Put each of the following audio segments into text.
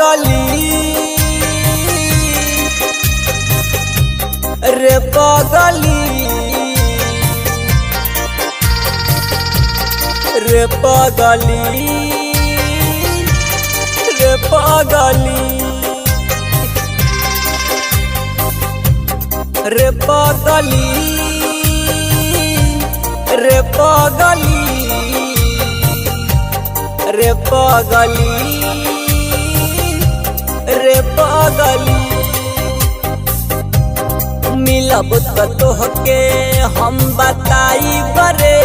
पगली रे पगली रे पगली रे पगली रे पगली रे पगली रे पगली रे पगली मिलब त तोहके हम बताई बरे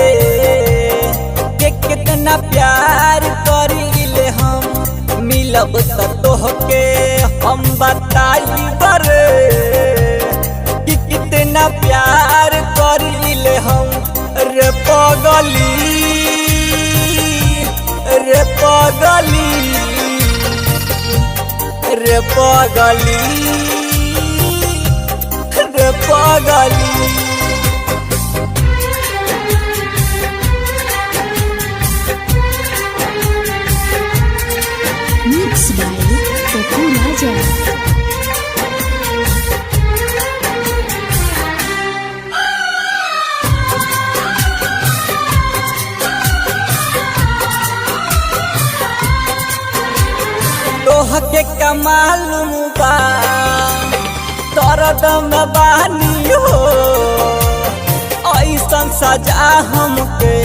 के कितना प्यार करीले हम। मिलब त तोहके हम बताई बरे कि कितना प्यार करीले हम। रे पगली रे पगली रे पगली रे पगली मिक्स बाय पप्पू राजा। तोहके कमाल बा दर्द में बानी हो ऐसन सजा हमके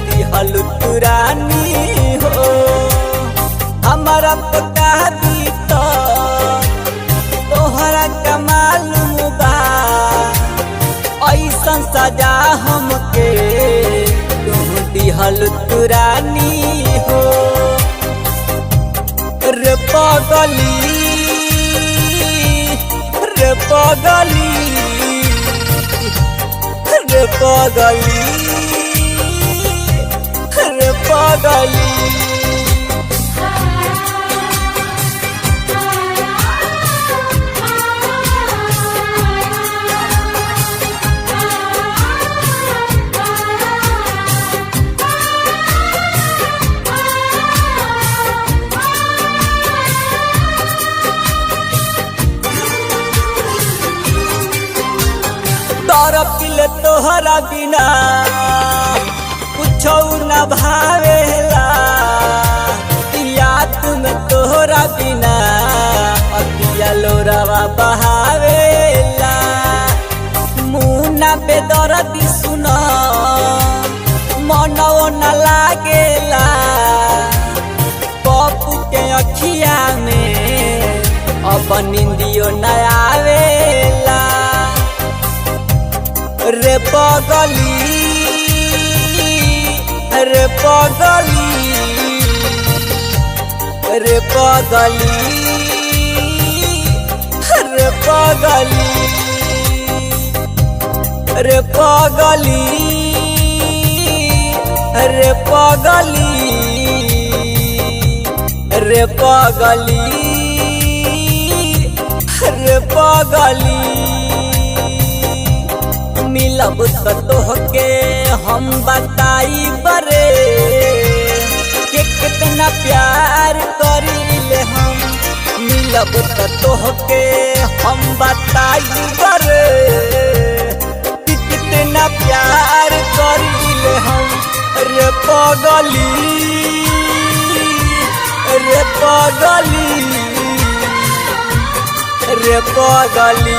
दिहल तुरानी हो। हमारा पता दी तो तोहरा कमाल बा ऐसन सजा हमके दिहल तुरानी हो। रे पगली रे पगली रे पगली रे पगली तरपिल तोहरा बिना कुछो न भावेला। याद में तोहरा बिना अकिया लोरावा बहावेला। मुन्ना पे दर्दी सुना मनवा न लागेला। पप्पू के अखिया में अब नींदियो न आवेला। रे पगली रे पगली रे पगली रे पगली रे पगली रे पगली रे पगली रे पगली मिलब त तोहके हम बताई बरे कि कितना प्यार करीले हम। मिलब त तोहके हम बताई बरे कि कितना प्यार करीले हम। रे पगली रे पगली रे पगली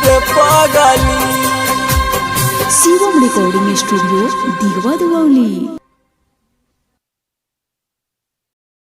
रे पगली। Shivam recording studio Digwa दुआवली।